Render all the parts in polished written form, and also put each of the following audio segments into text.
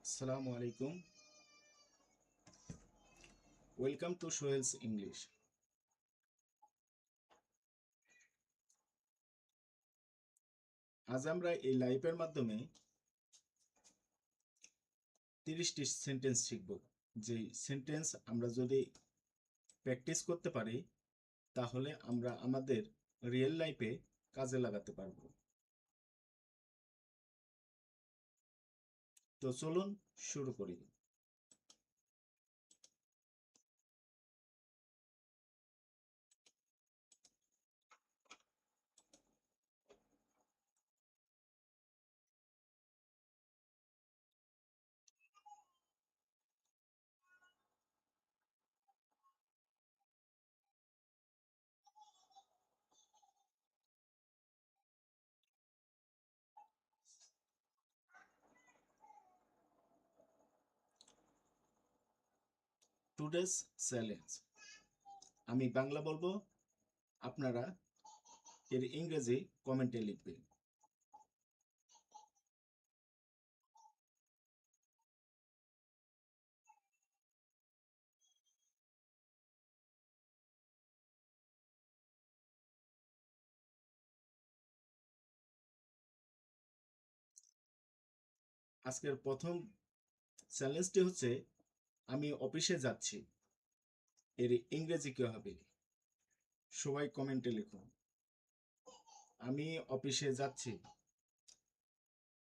Assalamu alaikum. Welcome to Shohel's English. আজ আমরা এই লাইভের মাধ্যমে 30টি সেন্টেন্স শিখব। যে সেন্টেন্স আমরা যদি প্র্যাকটিস করতে পারি তাহলে আমরা আমাদের রিয়েল লাইফে কাজে লাগাতে পারব। তো চলুন শুরু করি। Today's challenge. আমি বাংলা বলবো, আপনারা এর ইংরেজি কমেন্টে লিখবেন। আজকের প্রথম চ্যালেঞ্জটি হচ্ছে আমি অফিসে যাচ্ছি। এর ইংরেজি কি হবে? সবাই কমেন্টে লিখুন। আমি অফিসে যাচ্ছি,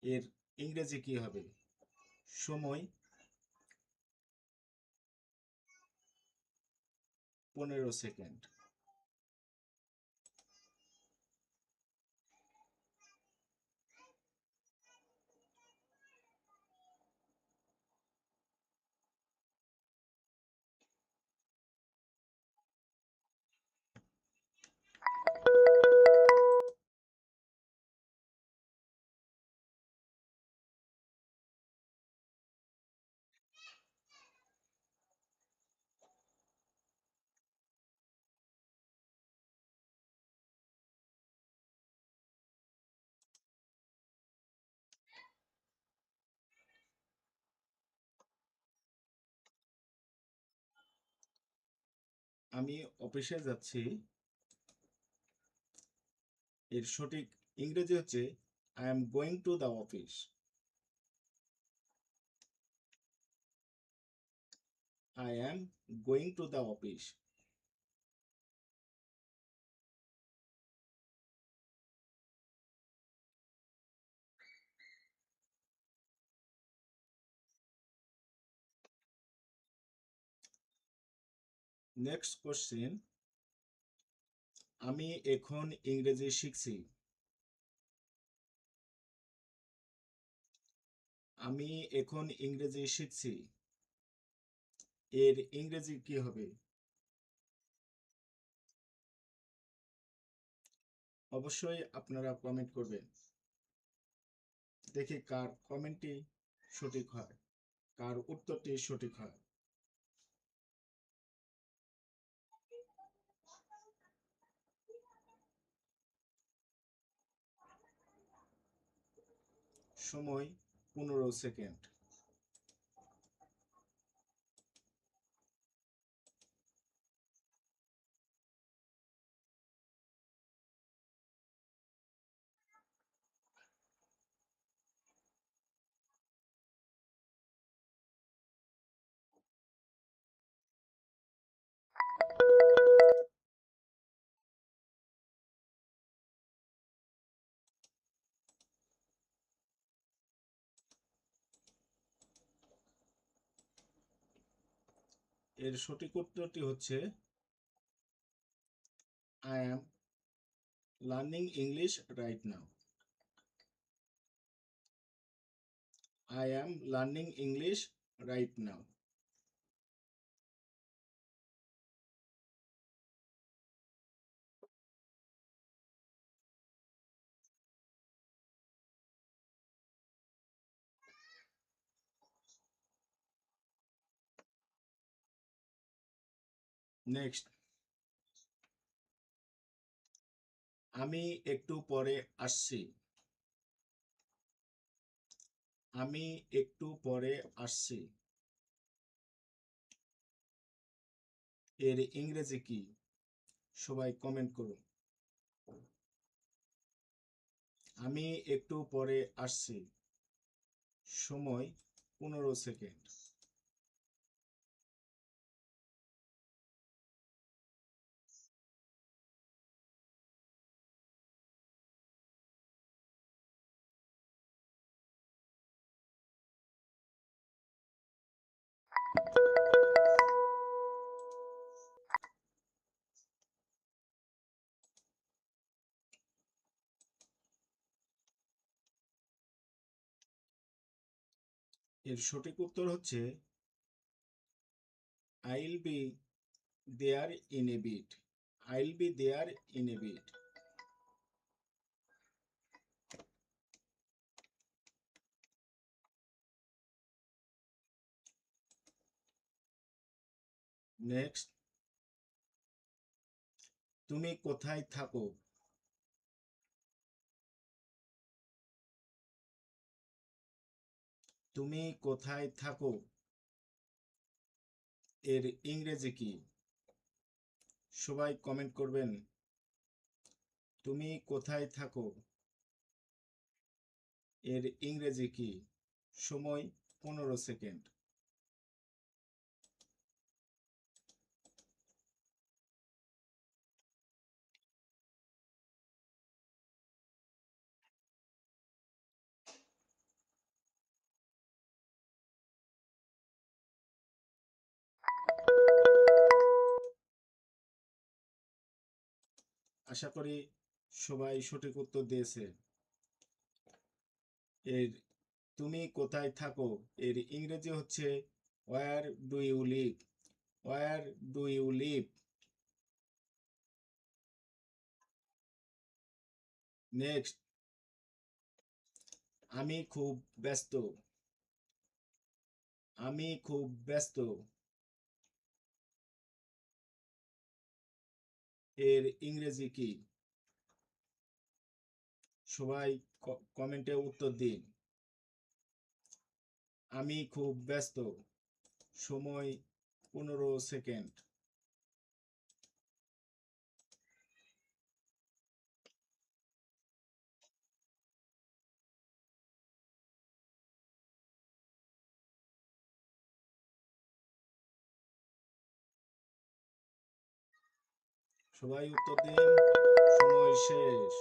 এর ইংরেজি কি হবে? সময় 15 সেকেন্ড। আমি অফিসে যাচ্ছি, এর সঠিক ইংরেজি হচ্ছে I am going to the office. I am going to the office. Next question, আমি এখন ইংরেজি শিখছি। আমি এখন ইংরেজি শিখছি, এর ইংরেজি কি হবে? অবশ্যই আপনারা কমেন্ট করবেন। দেখি কার কমেন্টটি সঠিক হয়, কার উত্তরটি সঠিক হয়। সময় 15 সেকেন্ড। এর সঠিক উত্তরটি হচ্ছে I am learning English right now. I am learning English right now. Next, আমি একটু পরে আসছি। আমি একটু পরে আসছি এর ইংরেজি কি? সবাই কমেন্ট করুন। আমি একটু পরে আসছি, সময় 15 সেকেন্ড। এর সঠিক উত্তর হচ্ছে I'll be there in a bit. I'll be there in a bit. Next, তুমি কোথায় থাকো? তুমি কোথায় থাকো এর ইংরেজি কি? সবাই কমেন্ট করবেন। তুমি কোথায় থাকো এর ইংরেজি কি? সময় 15 সেকেন্ড। আশা করি সবাই সঠিক উত্তর দিয়েছে। এর তুমি কোথায় থাকো এর ইংরেজি হচ্ছে where do you live. Where do you live. Next, আমি খুব ব্যস্ত। আমি খুব ব্যস্ত এর ইংরেজি কি? সবাই কমেন্টে উত্তর দিন। আমি খুব ব্যস্ত, সময় 15 সেকেন্ড। সবাই উত্তর দিন, সময় শেষ।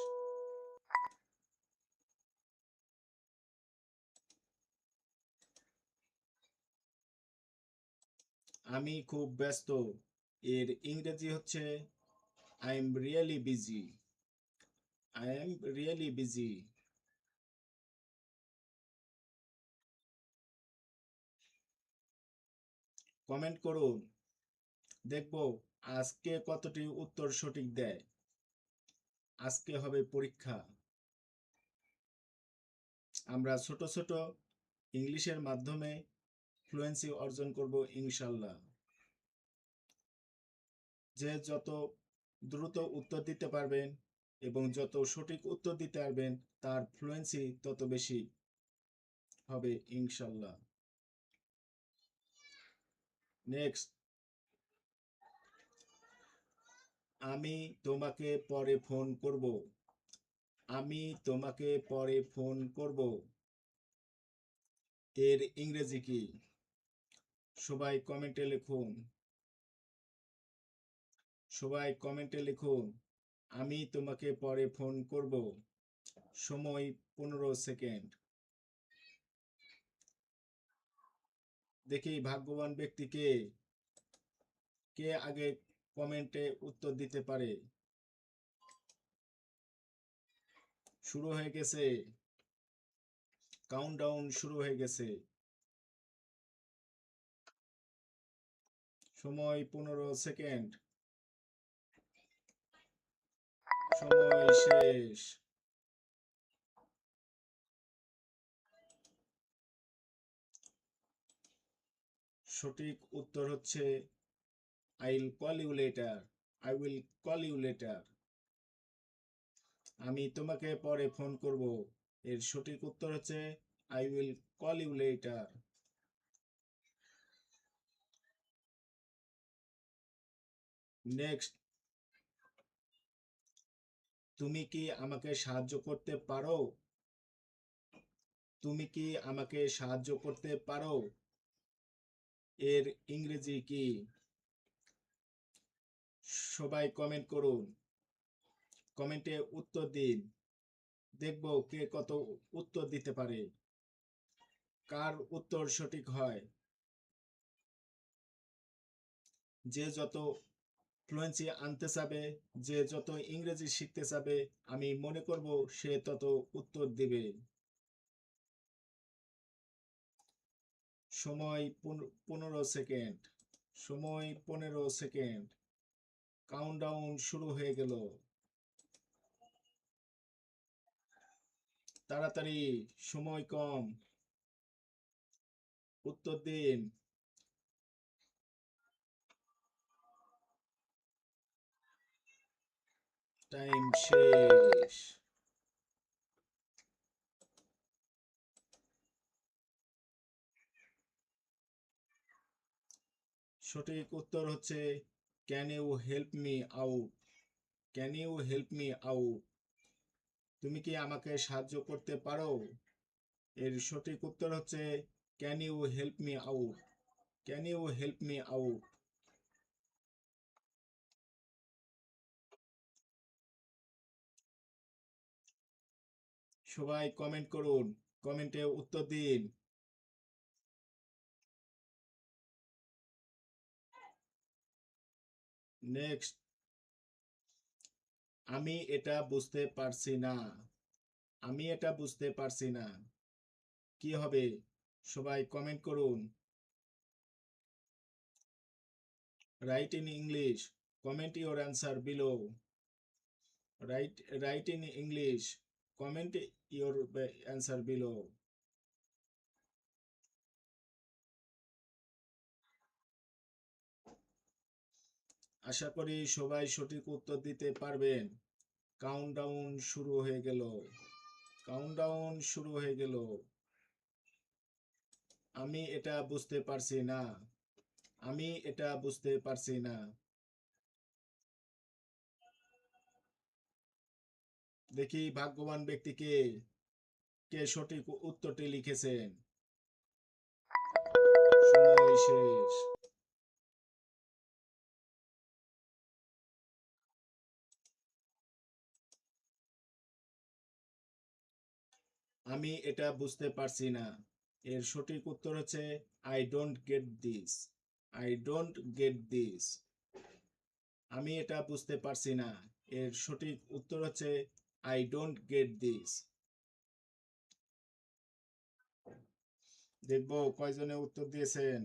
আমি খুব ব্যস্ত এর ইংরেজি হচ্ছে I am really busy. I am really busy. Comment করুন, দেখব আজকে কতটি উত্তর সঠিক দেয়। আজকে হবে পরীক্ষা। আমরা ছোট ছোট ইংলিশের মাধ্যমে ফ্লুয়েন্সি অর্জন করব ইনশাল্লাহ। যে যত দ্রুত উত্তর দিতে পারবেন এবং যত সঠিক উত্তর দিতে পারবেন তার ফ্লুয়েন্সি তত বেশি হবে ইনশাল্লাহ। নেক্সট, আমি তোমাকে পরে ফোন করব। আমি তোমাকে পরে ফোন করব এর ইংরেজি কি? সবাই কমেন্টে লিখুন। সবাই কমেন্টে লিখুন, আমি তোমাকে পরে ফোন করব। সময় 15 সেকেন্ড। দেখি ভাগ্যবান ব্যক্তিকে কে আগে কমেন্টে উত্তর দিতে পারে। শুরু হয়ে গেছে, কাউন্টডাউন শুরু হয়ে গেছে। সময় 15 সেকেন্ড। সময় শেষ। সঠিক উত্তর হচ্ছে I will call you later. I will call you later. আমি তোমাকে পরে ফোন করব এর সঠিক উত্তর হচ্ছে I will call you later. Next, তুমি কি আমাকে সাহায্য করতে পারো? তুমি কি আমাকে সাহায্য করতে পারো? এর ইংরেজি কি? সবাই কমেন্ট করুন, কমেন্টে উত্তর দিন, দেখব কে কত উত্তর দিতে পারে, কার উত্তর সঠিক হয়। যে যত ফ্লুয়েন্সি আনতে চাবে, যে যত ইংরেজি শিখতে চাবে, আমি মনে করব সে তত উত্তর দিবে। সময় 15 সেকেন্ড, সময় 15 সেকেন্ড, কাউন্টডাউন শুরু হয়ে গেল। তাড়াতাড়ি, সময় কম, উত্তর দিন। টাইম শেষ। সঠিক উত্তর হচ্ছে can you help me out, can you help me out, তুমি কি আমাকে সাহায্য করতে পারো? এর সঠিক উত্তর হচ্ছে can you help me out, can you help me out. সবাই কমেন্ট করুন, কমেন্টে উত্তর দিন। নেক্সট, আমি এটা বুঝতে পারছি না, আমি এটা বুঝতে পারছি না, কি হবে? সবাই কমেন্ট করুন। Write in English, comment your answer below. Write in English, comment your answer below. আশা করি সবাই সঠিক উত্তর দিতে পারবেন। কাউন্টডাউন শুরু হয়ে গেল, কাউন্টডাউন শুরু হয়ে গেল। আমি এটা বুঝতে পারছি না, আমি এটা বুঝতে পারছি না। দেখি ভাগ্যবান ব্যক্তিকে, কে সঠিক উত্তরটি লিখেছেন। সময় শেষ। আমি এটা বুঝতে পারছি না, এর সঠিক উত্তর হচ্ছে I don't get this, I don't get this. আমি এটা বুঝতে পারছি না, এর সঠিক উত্তর হচ্ছে আই ডোন্ট গেট দিস। দেখবো কয়জনে উত্তর দিয়েছেন।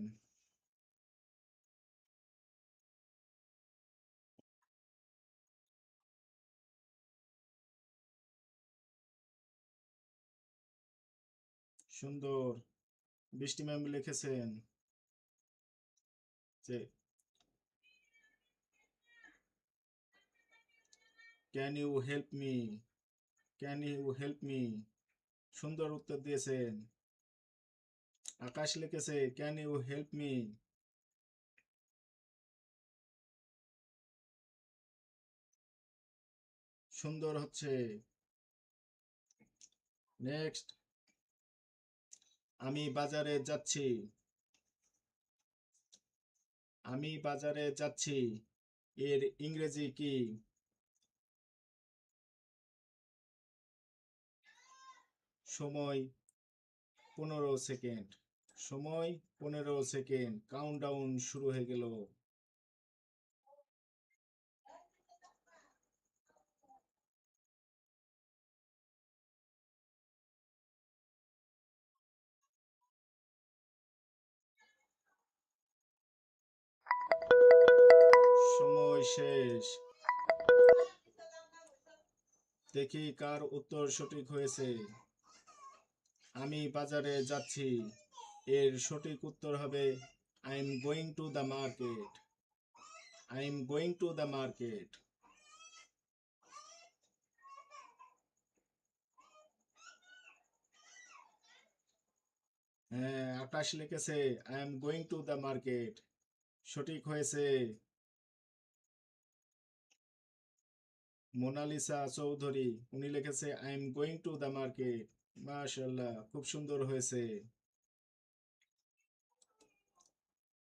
সুন্দর, বৃষ্টি ম্যাম লিখেছেন যে can you help me, can you help me, সুন্দর উত্তর দিয়েছেন। আকাশ লিখেছে ক্যান ইউ হেল্প মি। সুন্দর হচ্ছে। নেক্সট, আমি বাজারে যাচ্ছি, আমি বাজারে যাচ্ছি, এর ইংরেজি কি? সময় 15 সেকেন্ড, সময় 15 সেকেন্ড, কাউন্টডাউন শুরু হয়ে গেল। সময় শেষ। দেখি কার উত্তর সঠিক হয়েছে। আমি বাজারে যাচ্ছি, এর সঠিক উত্তর হবে I am going to the market, I am going to the market. হ্যাঁ, আকাশ লিখেছে I am going to the market. সঠিক হয়েছে। মোনালিসা চৌধুরী, উনি লিখেছে I am going to the market. মাশাআল্লাহ, খুব সুন্দর হয়েছে।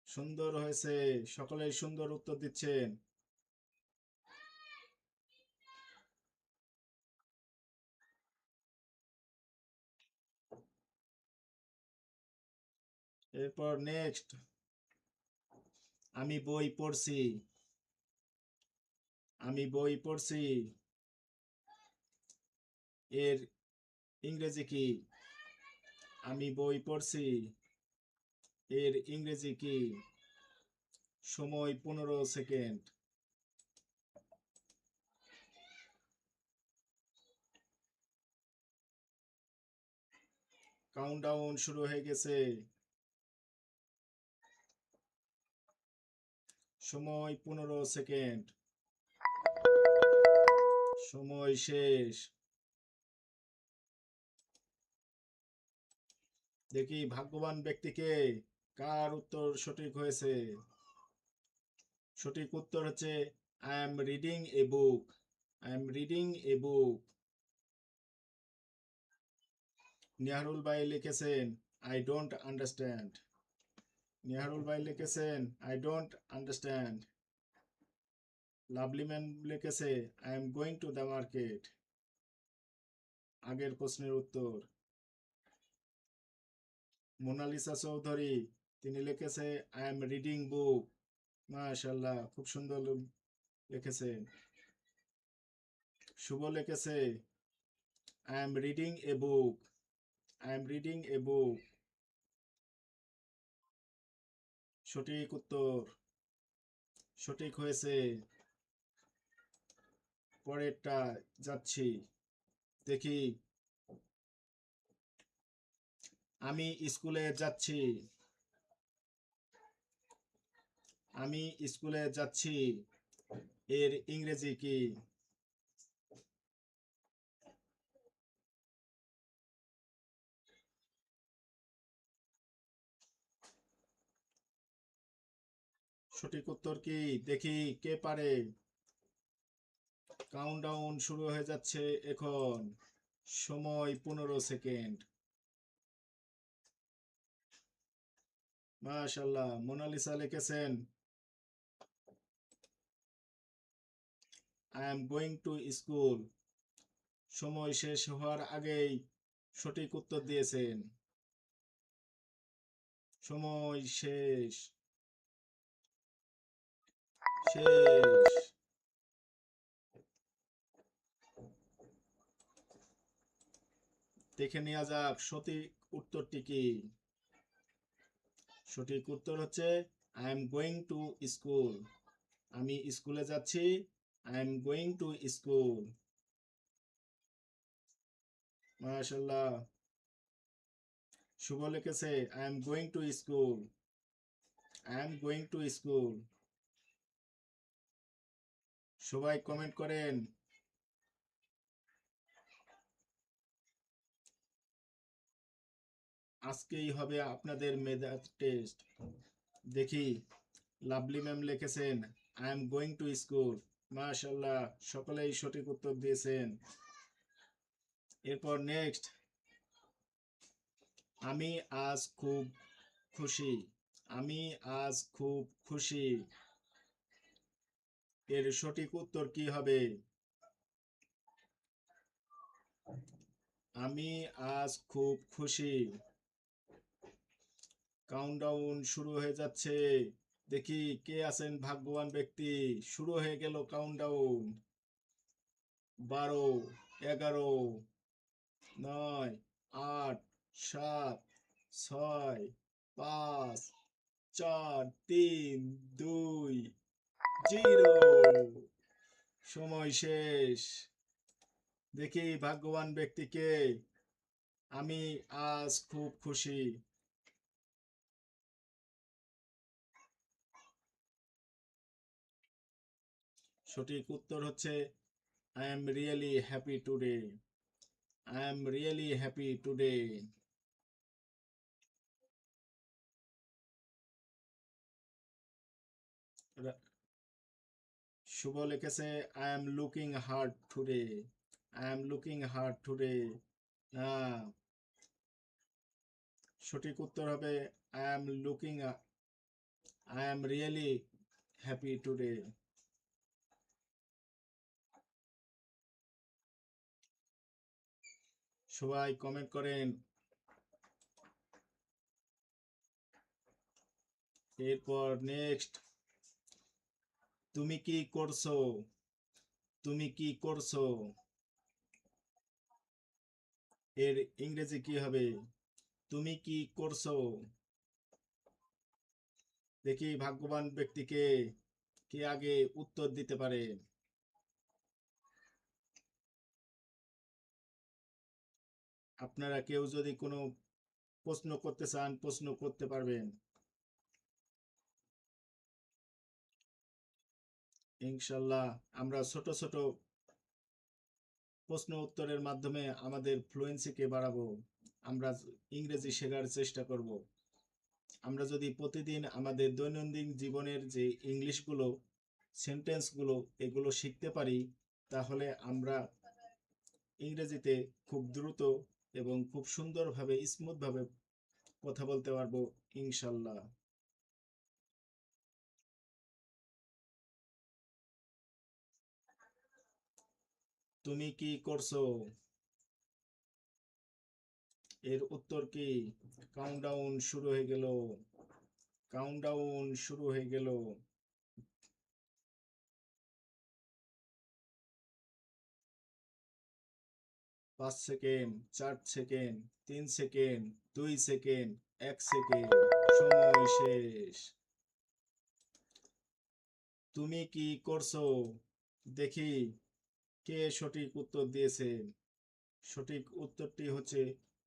সুন্দর হয়েছে। সকলেই সুন্দর উত্তর দিচ্ছেন। এরপর নেক্সট, আমি বই পড়ছি। আমি বই পড়ছি এর ইংরেজি কি? আমি বই পড়ছি এর ইংরেজি কি? সময় 15 সেকেন্ড। কাউন্টডাউন শুরু হয়ে গেছে। সময় 15 সেকেন্ড। সময় শেষ। দেখি ভাগ্যবান ব্যক্তিকে, কার উত্তর সঠিক হয়েছে। সঠিক উত্তর হচ্ছে I am reading a book. I am reading a book. Niharul ভাই লিখেছেন আই ডোন্ট আন্ডারস্ট্যান্ড। নিহারুল ভাই লিখেছেন I don't understand. Lovely man লিখেছে I am going to the market. আগের প্রশ্নের উত্তর। মোনালিসা চৌধুরী, তিনি লিখেছে আই এম রিডিং বুক। মাশাআল্লাহ, খুব সুন্দর লিখেছেন। শুভ লিখেছে I am reading a book. I am reading a book. সঠিক উত্তর। সঠিক হয়েছে। পরেরটা যাচ্ছি, দেখি। আমি স্কুলে যাচ্ছি। আমি স্কুলে যাচ্ছি এর ইংরেজি কি? সঠিক উত্তর কি? দেখি কে পারে। কাউন্টডাউন শুরু হয়ে যাচ্ছে এখন। সময় 15 সেকেন্ড। মাশাআল্লাহ, মোনালিসা লিখেছেন I am going to school. সময় শেষ হওয়ার আগেই সঠিক উত্তর দিয়েছেন। সময় শেষ। শেষ। দেখে নেওয়া যাক সঠিক উত্তরটি কি। সঠিক উত্তর হচ্ছে I am going to school. আমি স্কুলে যাচ্ছি। I am going to school. মাশাআল্লাহ, শুভ লিখেছে I am going to school. I am going to school. সবাই কমেন্ট করেন। আজকেই হবে আপনাদের মেধা টেস্ট। দেখি, লাভলি ম্যাম লিখেছেন I am going to school. মাশাআল্লাহ, সকলেই সঠিক উত্তর দিয়েছেন। এরপর নেক্সট, আমি আজ খুব খুশি। আমি আজ খুব খুশি এর সঠিক উত্তর কি হবে? আমি আজ খুব খুশি। কাউন্টডাউন শুরু হয়ে যাচ্ছে। দেখি কে আছেন ভাগ্যবান ব্যক্তি। শুরু হয়ে গেল কাউন্টডাউন। 12, 11, 9, 8, 7, 6, 5, 4, 3, 2, 0। সময় শেষ। দেখি ভাগ্যবান ব্যক্তিকে। আমি আজ খুব খুশি। সঠিক উত্তর হচ্ছে I am really happy today. I am really happy today. Shubho লিখেছে I am looking hard today. I am looking hard today. না, সঠিক উত্তর হবে I am looking, I am really happy today. সবাই কমেন্ট করেন। এরপর নেক্সট, তুমি কি করছো? তুমি কি করছো? এর ইংরেজি কি হবে? তুমি কি করছো? দেখি ভাগ্যবান ব্যক্তিকে কে আগে উত্তর দিতে পারে। আপনারা কেউ যদি কোনো প্রশ্ন করতে চান, প্রশ্ন করতে পারবেন। ইনশাল্লাহ আমরা ছোট ছোট প্রশ্ন উত্তরের মাধ্যমে আমাদের ফ্লুয়েন্সিকে বাড়াবো। আমরা ইংরেজি শেখার চেষ্টা করব। আমরা যদি প্রতিদিন আমাদের দৈনন্দিন জীবনের যে ইংলিশগুলো, সেন্টেন্সগুলো এগুলো শিখতে পারি, তাহলে আমরা ইংরেজিতে খুব দ্রুত এবং খুব সুন্দরভাবে স্মুথভাবে কথা বলতে পারবো ইনশাল্লাহ। তুমি কি করছো? এর উত্তর কি? কাউন্টডাউন শুরু হয়ে গেল। কাউন্টডাউন শুরু হয়ে গেল। 5 second, 4 second, 3 second, 2 second, 1 second. সময় শেষ। তুমি কি করছো? দেখি কে সঠিক উত্তর দিয়েছে। সঠিক উত্তরটি হচ্ছে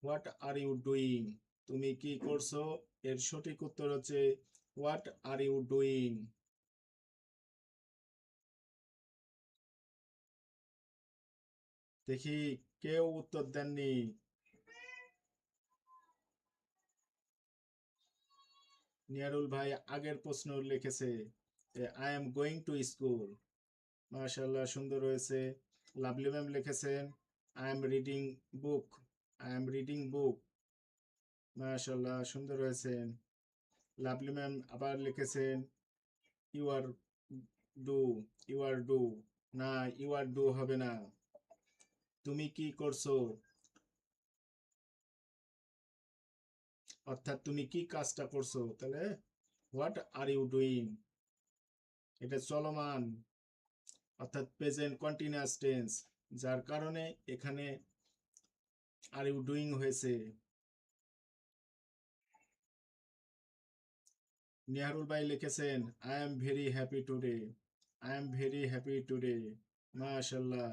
হোয়াট আর ইউ ডুইং। তুমি কি করছো? এর সঠিক উত্তর হচ্ছে হোয়াট আর ইউ ডুইং। দেখি কেউ উত্তর দেননি। নিয়ারুল ভাই আগের প্রশ্ন লিখেছে I am going to school. মাশাআল্লাহ, সুন্দর হয়েছে। লাভলি ম্যাম লিখেছেন I am reading book. I am reading book. মাশাআল্লাহ, সুন্দর হয়েছেন। লাভলি ম্যাম আবার লিখেছেন you are do. You are do. না, ইউ আর ডু হবে না। তুমি কি করছো? অর্থাৎ তুমি কি কাজটা করছো, তাহলে হোয়াট আর ইউ ডুইং, এটা চলমান অর্থাৎ প্রেজেন্ট কন্টিনিউয়াস টেন্স, যার কারণে এখানে আর ইউ ডুইং হয়েছে। নিহারুল ভাই লিখেছেন I am very happy today. I am very happy today. মাশাল্লাহ,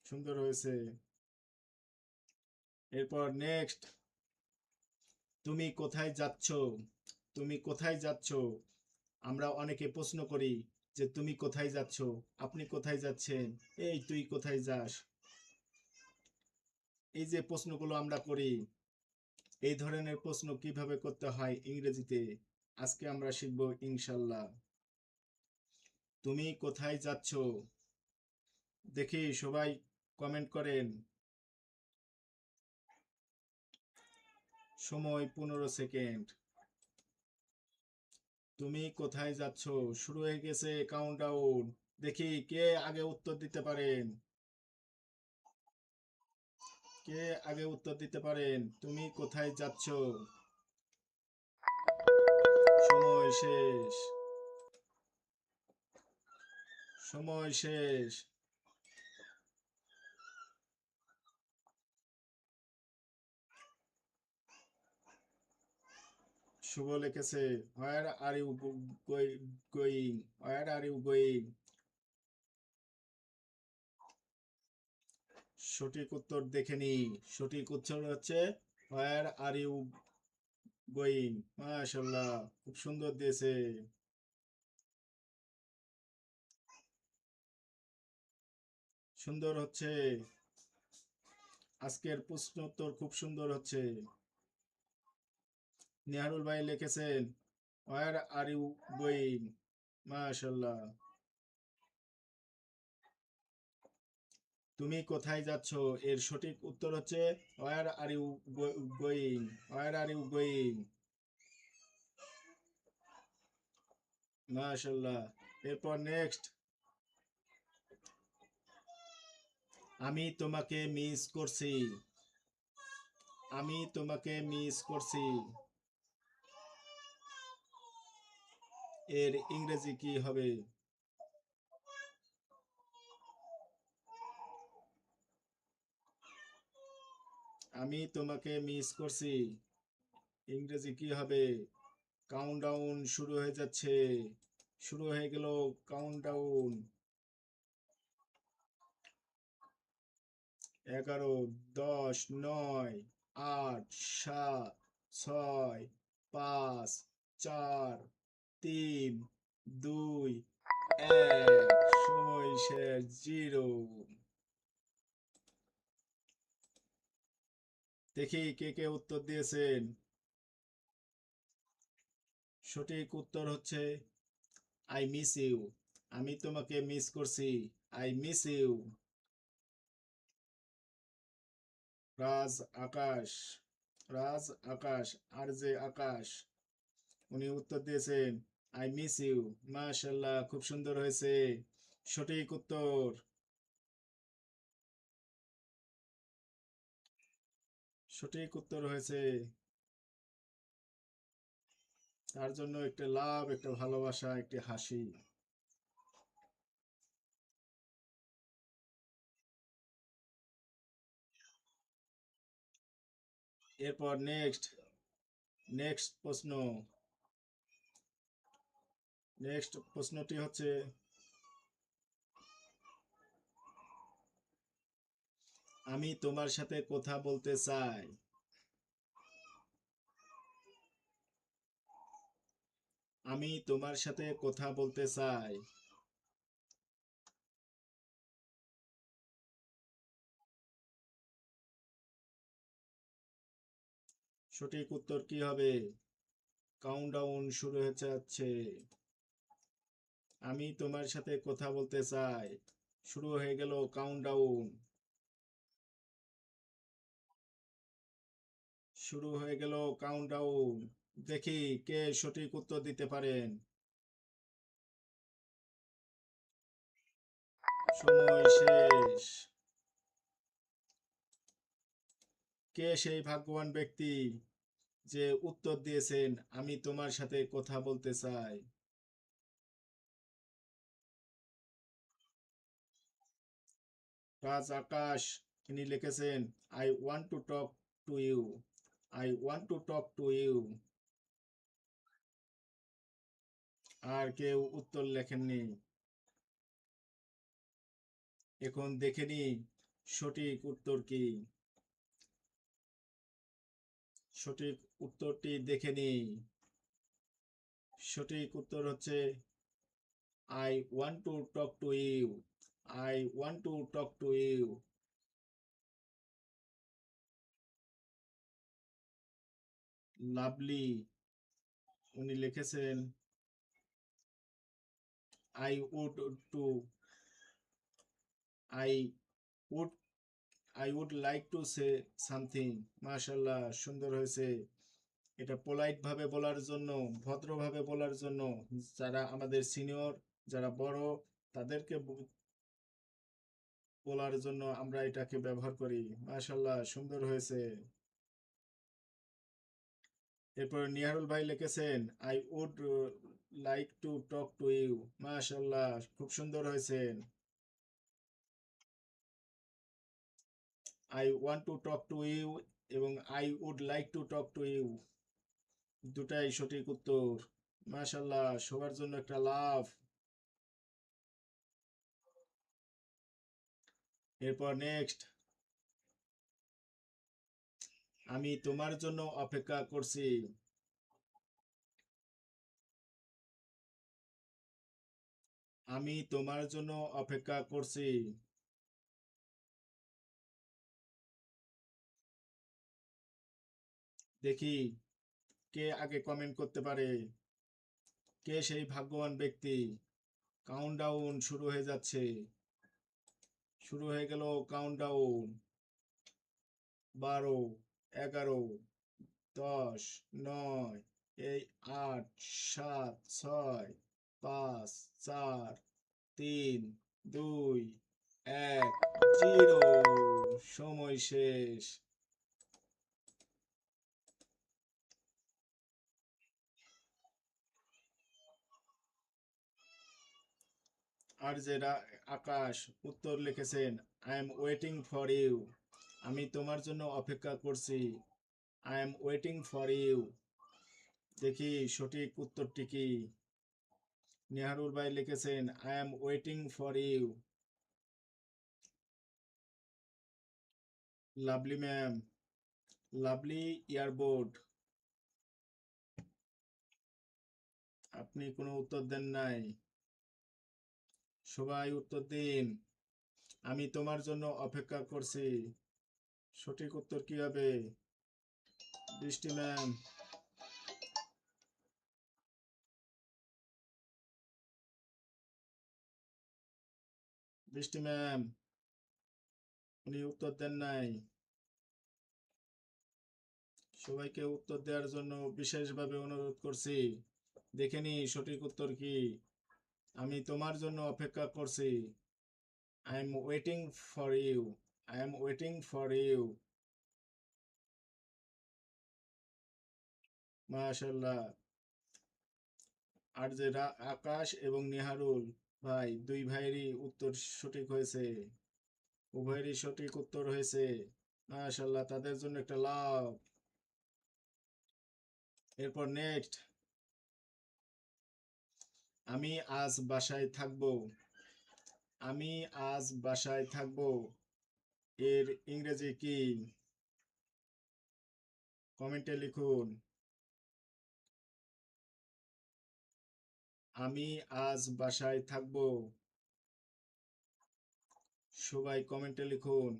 সুন্দর হয়েছে। এরপর নেক্সট, তুমি কোথায় যাচ্ছ? তুমি কোথায় যাচ্ছ? আমরা অনেকে প্রশ্ন করি যে তুমি কোথায় যাচ্ছ, আপনি কোথায় যাচ্ছেন, এই তুই কোথায় যাস। এই যে প্রশ্নগুলো আমরা করি, এই ধরনের প্রশ্ন কিভাবে করতে হয় ইংরেজিতে আজকে আমরা শিখব ইনশাল্লাহ। তুমি কোথায় যাচ্ছ? দেখি সবাই কমেন্ট করেন। সময় 15 সেকেন্ড। তুমি কোথায় যাচ্ছ? শুরু হয়ে গেছে কাউন্টডাউন। দেখি কে আগে উত্তর দিতে পারেন। কে আগে উত্তর দিতে পারেন? তুমি কোথায় যাচ্ছ? সময় শেষ। সময় শেষ। শুভ লিখেছে where are you going. Where are you going. সঠিক উত্তর দেখে নি। সঠিক উত্তর হচ্ছে হোয়ার আর ইউ গোয়িং। মাশাআল্লাহ, খুব সুন্দর দিয়েছে। সুন্দর হচ্ছে। আজকের প্রশ্ন উত্তর খুব সুন্দর হচ্ছে। নিহারুল ভাই লিখেছেন হোয়ার আর ইউ গোয়িং। মাশাআল্লাহ। তুমি কোথায় যাচ্ছ? এর সঠিক উত্তর হচ্ছে where are you going. Where are you going. মাশাআল্লাহ। এরপর নেক্সট, আমি তোমাকে মিস করছি। আমি তোমাকে মিস করছি। এর ইংরেজি কি হবে? আমি তোমাকে মিস করছি, ইংরেজি কি হবে? কাউন্টডাউন শুরু হয়ে যাচ্ছে। শুরু হয়ে গেল কাউন্টডাউন। 11, 10, 9, 8, 7, 6, 5, 4, 3, 2, 1। সময় শেষ, 0। দেখি কে কে উত্তর দিয়েছেন। সঠিক উত্তর হচ্ছে আই মিস ইউ। আমি তোমাকে মিস করছি। I miss you. Raj Akash. Raj Akash, আর যে আকাশ, উনি উত্তর দিয়েছেন আই মিস ইউ। মাশাআল্লাহ, খুব সুন্দর হয়েছে। সঠিক উত্তর। সঠিক উত্তর হয়েছে। তার জন্য একটা লাভ, একটা ভালোবাসা, একটি হাসি। এরপর নেক্সট, নেক্সট প্রশ্ন। নেক্সট প্রশ্নটি হচ্ছে, আমি তোমার সাথে কথা বলতে চাই। আমি তোমার সাথে কথা বলতে চাই। সঠিক উত্তর কি হবে? কাউন্টডাউন শুরু হয়ে যাচ্ছে। আমি তোমার সাথে কথা বলতে চাই। শুরু হয়ে গেল কাউন্টডাউন। শুরু হয়ে গেল কাউন্টডাউন। দেখি কে সঠিক উত্তর দিতে পারেন। সময় শেষ। কে সেই ভাগ্যবান ব্যক্তি যে উত্তর দিয়েছেন আমি তোমার সাথে কথা বলতে চাই? রাজ আকাশ, তিনি লিখেছেন I want to talk to you. I want to talk to you. আর কেউ উত্তর লেখেননি। এখন দেখে নি সঠিক উত্তর কি। সঠিক উত্তরটি দেখে নি। সঠিক উত্তর হচ্ছে I want to talk to you. I want to talk to you. Lovely, উনি লিখেছেন I would to I would I would like to say something. মাশাল্লাহ, সুন্দর হয়েছে। এটা পোলাইট ভাবে বলার জন্য, ভদ্রভাবে বলার জন্য, যারা আমাদের সিনিয়র, যারা বড়, তাদেরকে বলার জন্য আমরা এটাকে ব্যবহার করি। মাশাল্লাহ, সুন্দর হয়েছে। এরপর নিহারুল ভাই লিখেছেন I would like to talk to you. মাশাল্লাহ, খুব সুন্দর হয়েছে। I want to talk to you এবং I would like to talk to you, দুটাই সঠিক উত্তর। মাশাল্লাহ, সবার জন্য একটা লাভ। এরপর নেক্সট, আমি তোমার জন্য অপেক্ষা করছি। আমি তোমার জন্য অপেক্ষা করছি। দেখি কে আগে কমেন্ট করতে পারে। কে সেই ভাগ্যবান ব্যক্তি? কাউন্টডাউন শুরু হয়ে যাচ্ছে। শুরু হয়ে গেল কাউন্টডাউন। 12, 11, 10, 9, এই 8, 7, 6, 5, 4, 3, 2, 1, 0। সময় শেষ। আর যে আকাশ উত্তর লিখেছেন, I am waiting for you. আমি তোমার জন্য অপেক্ষা করছি। I am waiting for you. দেখি সঠিক উত্তরটি কি। নেহারুল ভাই লিখেছেন, I am waiting for you. Lovely ma'am, lovely ইয়ারবোর্ড, আপনি কোনো উত্তর দেন নাই। সবাই উত্তর দিন। আমি তোমার জন্য অপেক্ষা করছি। সঠিক উত্তর কি হবে? বৃষ্টি ম্যাম, বৃষ্টি ম্যাম, উনি উত্তর দেন নাই। সবাইকে উত্তর দেওয়ার জন্য বিশেষভাবে অনুরোধ করছি। দেখে নি সঠিক উত্তর কি। আমি তোমার জন্য অপেক্ষা করছি। I am waiting for you. I am waiting for you. মাশাআল্লাহ। আর যে আকাশ এবং নেহারুল ভাই, দুই ভাইয়েরই উত্তর সঠিক হয়েছে। উভয়েরই সঠিক উত্তর হয়েছে। মাশাআল্লাহ, তাদের জন্য একটা লাভ। এরপর নেক্সট, আমি আজ বাসায় থাকবো। আমি আজ বাসায় থাকবো, এর ইংরেজি কি? কমেন্টে লিখুন। আমি আজ বাসায় থাকবো। সবাই কমেন্টে লিখুন।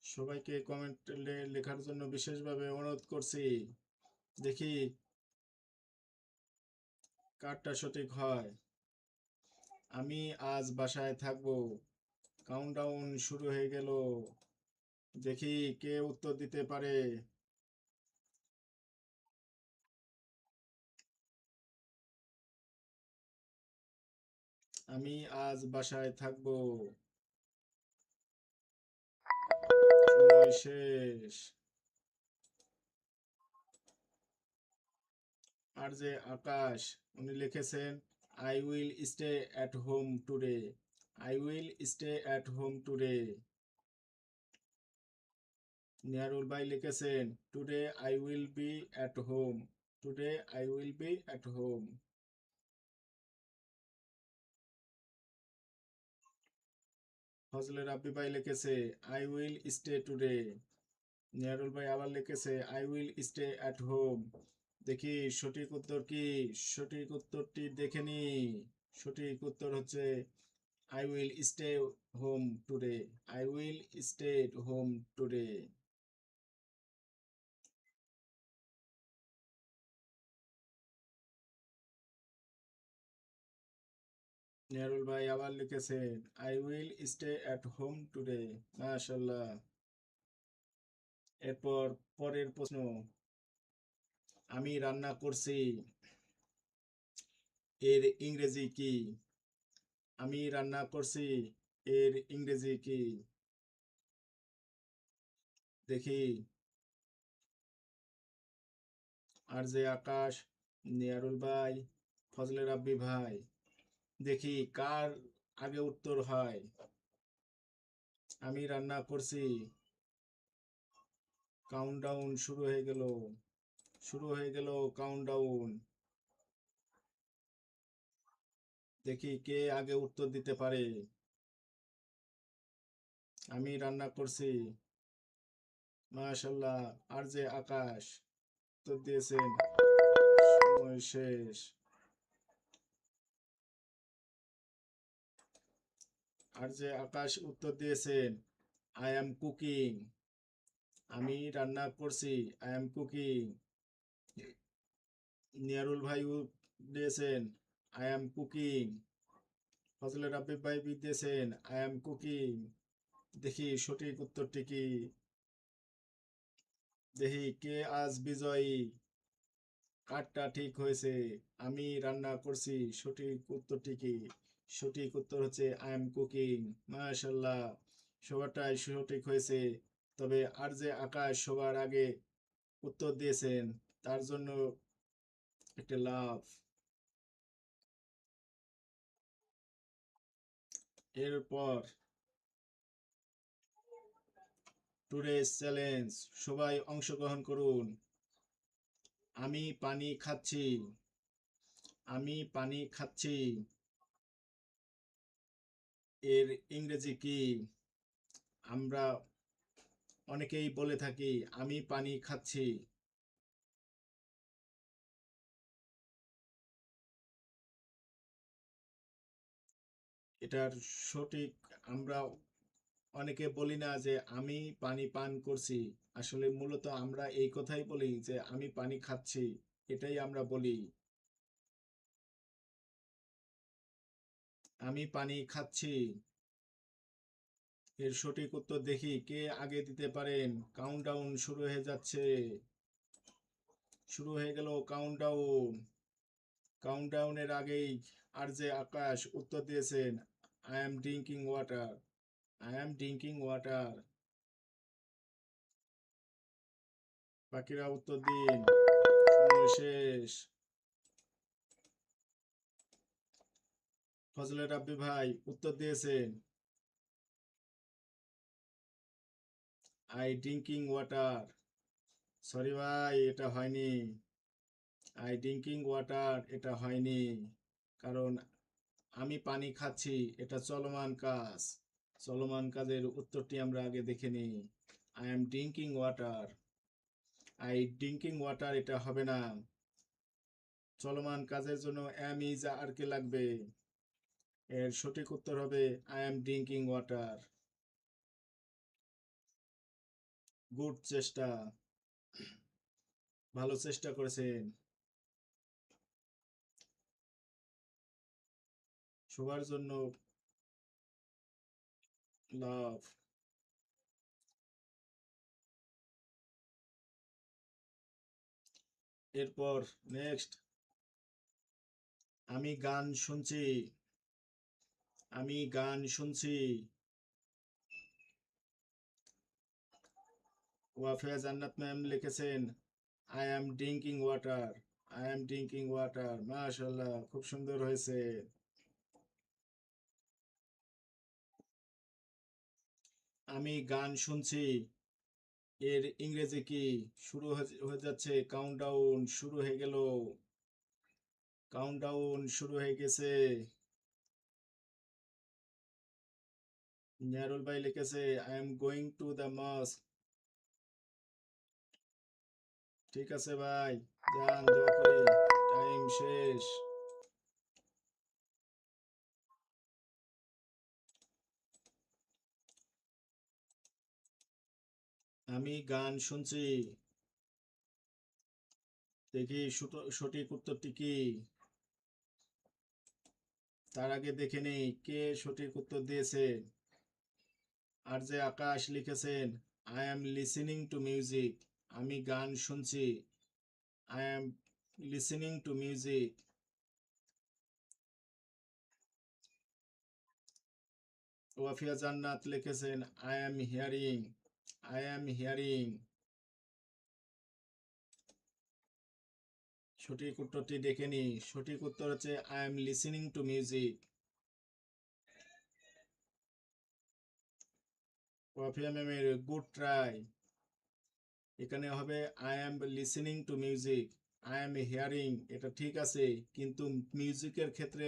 সবাইকে কমেন্ট লেখার জন্য বিশেষভাবে অনুরোধ করছি। দেখি কারটা সঠিক হয়। আমি আজ বাসায় থাকবো। কাউন্টডাউন শুরু হয়ে গেল। দেখি কে উত্তর দিতে পারে। আমি আজ বাসায় থাকবো। সময় শেষ। আর যে আকাশ, উনি লিখেছেন, I will stay at home today. I will stay at home today. Niarul ভাই লিখেছেন, today I will be at home. Today I will be at home. Fazle Rabbi ভাই লিখেছে, I will stay today. Niarul ভাই আবার লিখেছে, I will stay at home. দেখি সঠিক উত্তর কি। সঠিক উত্তরটি দেখে নি। সঠিক উত্তর হচ্ছে, I will stay home today. I will stay home today. Niarul ভাই আবার লিখেছেন, I will stay at home today. মাশাআল্লাহ। এরপর পরের প্রশ্ন, আমি রান্না করছি, এর ইংরেজি কি? আমি রান্না করছি, এর ইংরেজি কি? দেখি। আর যে আকাশ, নিয়ারুল ভাই, ফজলে রাব্বি ভাই, দেখি কার আগে উত্তর হয়। আমি রান্না করছি। কাউন্টডাউন শুরু হয়ে গেল। শুরু হয়ে গেল কাউন্টডাউন। দেখি কে আগে উত্তর দিতে পারে। আমি রান্না করছি। মাশাআল্লাহ। আর যে আকাশ উত্তর দিয়েছেন। সময় শেষ। আর যে আকাশ উত্তর দিয়েছেন আই অ্যাম কুকিং, আমি রান্না করছি, আই অ্যাম কুকিং। নিয়ারুল ভাই দিয়েছেন I am cooking. Fazle Rabbi ভাই দিয়েছেন আই অ্যাম কুকিং। দেখি সঠিক উত্তরটি কি, দেখি কে আজ বিজয়ী, কারটা ঠিক হয়েছে। আমি রান্না করছি, সঠিক উত্তরটি কি? সঠিক উত্তর হচ্ছে আই এম কুকিং। মাশাল্লাহ, সবারটাই সঠিক হয়েছে। তবে আর যে আকাশ সবার আগে উত্তর দিয়েছেন তার জন্য একটা লাভ। এরপর টুডেস চ্যালেঞ্জ, সবাই অংশগ্রহণ করুন। আমি পানি খাচ্ছি, আমি পানি খাচ্ছি এর ইংরেজি কি? আমরা অনেকেই বলে থাকি আমি পানি খাচ্ছি। এটার সঠিক, আমরা অনেকে বলি না যে আমি পানি পান করছি, আসলে মূলত আমরা এই কথাই বলি যে আমি পানি খাচ্ছি, এটাই আমরা বলি আমি পানি খাচ্ছি। এর সঠিক উত্তর দেখি কে আগে দিতে পারেন। কাউন্টডাউন শুরু হয়ে যাচ্ছে, শুরু হয়ে গেল কাউন্টডাউন। কাউন্টডাউনের আগেই আর যে আকাশ উত্তর দিয়েছেন I am drinking water, I am drinking water. বাকিরা উত্তর দিন, সময় শেষ। ফজলে রাব্বি ভাই উত্তর দিয়েছেন আই ড্রিঙ্কিং ওয়াটার। সরি ভাই, এটা হয়নি। আই ড্রিঙ্কিং ওয়াটার এটা হয়নি, কারণ আমি পানি খাচ্ছি এটা চলমান কাজ। চলমান কাজের উত্তরটি আমরা আগে দেখে নিই। I am drinking water, I drinking water এটা হবে না। চলমান কাজের জন্য এম ইজ আর কে লাগবে। এর সঠিক উত্তর হবে I am drinking water. Good চেষ্টা, ভালো চেষ্টা করেছেন সবার জন্য লাভ। এরপর নেক্সট, আমি গান শুনছি, আমি গান শুনছি। ওয়াফিয়া জান্নাত ম্যাম লিখেছেন I am drinking water, I am drinking water. মাশাআল্লাহ, খুব সুন্দর হয়েছে। আমি গান শুনছি এর ইংরেজি কি? শুরু হয়ে যাচ্ছে, কাউন্টডাউন শুরু হয়ে গেল, কাউন্টডাউন শুরু হয়ে গেছে। নিয়ারুল ভাই লিখেছে I am going to the mosque. ঠিক আছে ভাই, যান দোয়া করি, টাইম শেষ। আমি গান শুনছি, দেখি সঠিক উত্তরটি কি। তার আগে দেখে নেই কে সঠিক উত্তর দিয়েছে। আর যে আকাশ লিখেছেন I am listening to music, আমি গান শুনছি, I am listening to music. Wafiya জান্নাত লিখেছেন I M hearing, I am hearing. সঠিক উত্তরটি দেখে নি, সঠিক উত্তর হচ্ছে I am listening to music. Wafiya ম্যামের গুড ট্রাই। এখানে হবে I am listening to music, I am hearing এটা ঠিক আছে, কিন্তু মিউজিকের ক্ষেত্রে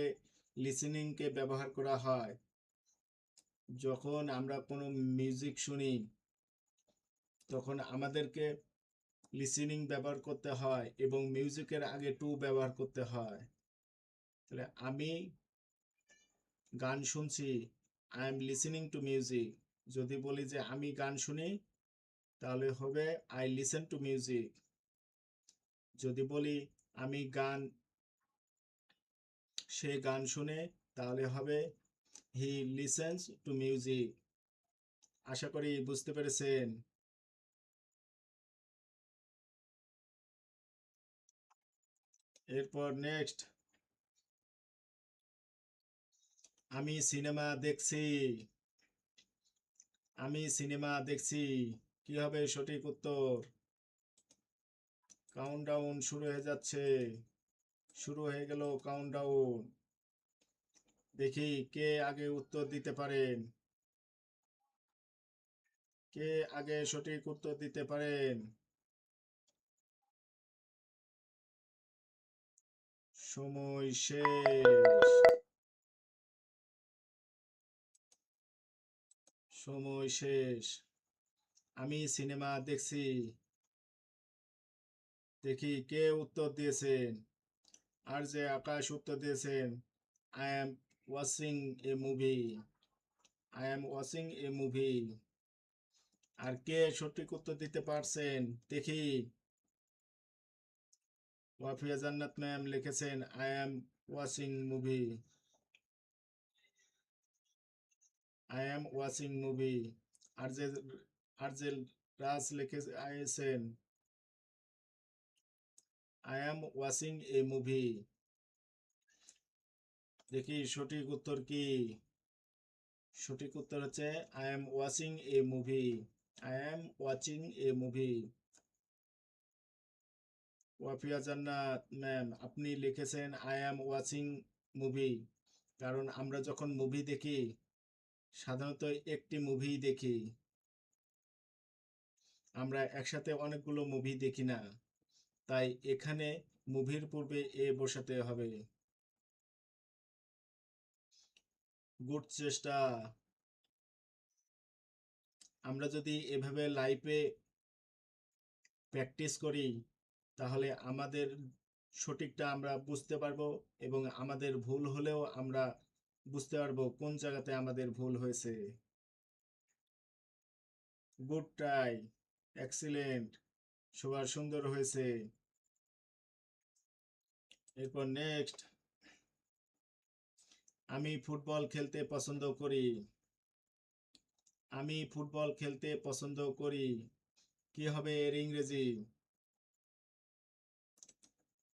লিসেনিংকে ব্যবহার করা হয় যখন আমরা কোনো মিউজিক শুনি, তখন আমাদেরকে লিসেনিং ব্যবহার করতে হয় এবং মিউজিকের আগে টু ব্যবহার করতে হয়। তাহলে আমি গান শুনছি, I am listening to music. যদি বলি যে আমি গান শুনি, তাহলে হবে আই লিসেন টু মিউজিক। যদি বলি আমি গান সে গান শুনে, তাহলে হবে হি লিসেন্স টু মিউজিক। আশা করি বুঝতে পেরেছেন। এরপর নেক্সট, আমি সিনেমা দেখছি। আমি সিনেমা দেখছি, কি হবে সঠিক উত্তর? কাউন্টডাউন শুরু হয়ে যাচ্ছে, শুরু হয়ে গেল কাউন্টডাউন। দেখি কে আগে উত্তর দিতে পারেন, কে আগে সঠিক উত্তর দিতে পারেন। সময় শেষ, সময় শেষ। আমি সিনেমা দেখছি, দেখি কে উত্তর দিয়েছেন। আর যে আকাশ উত্তর দিয়েছেন I am watching a movie, I am watching a movie. আর কে সঠিক উত্তর দিতে পারছেন দেখি। ওয়াফিয়া জান্নাত ম্যাম লিখেছেন I am watching movie, I am watching movie. আর যে রাজ লিখেছেন I am watching a movie. দেখি সঠিক উত্তর কি। সঠিক উত্তর হচ্ছে I am watching a movie, I am watching a movie. Wafia Jannat ma'am আপনি লিখেছেন আই এম ওয়াচিং মুভি, কারণ আমরা যখন মুভি দেখি সাধারণত একটি মুভি দেখি, আমরা একসাথে অনেকগুলো মুভি দেখি না। তাই এখানে মুভির পূর্বে এ বসাতে হবে। গুড চেষ্টা। আমরা যদি এভাবে লাইভে প্র্যাকটিস করি, তাহলে আমাদের সঠিকটা আমরা বুঝতে পারবো, এবং আমাদের ভুল হলেও আমরা বুঝতে পারবো কোন জায়গাতে আমাদের ভুল হয়েছে। গুড ট্রাই, এক্সিলেন্ট, সবার সুন্দর হয়েছে। এরপর নেক্সট, আমি ফুটবল খেলতে পছন্দ করি। আমি ফুটবল খেলতে পছন্দ করি, কি হবে এর ইংরেজি?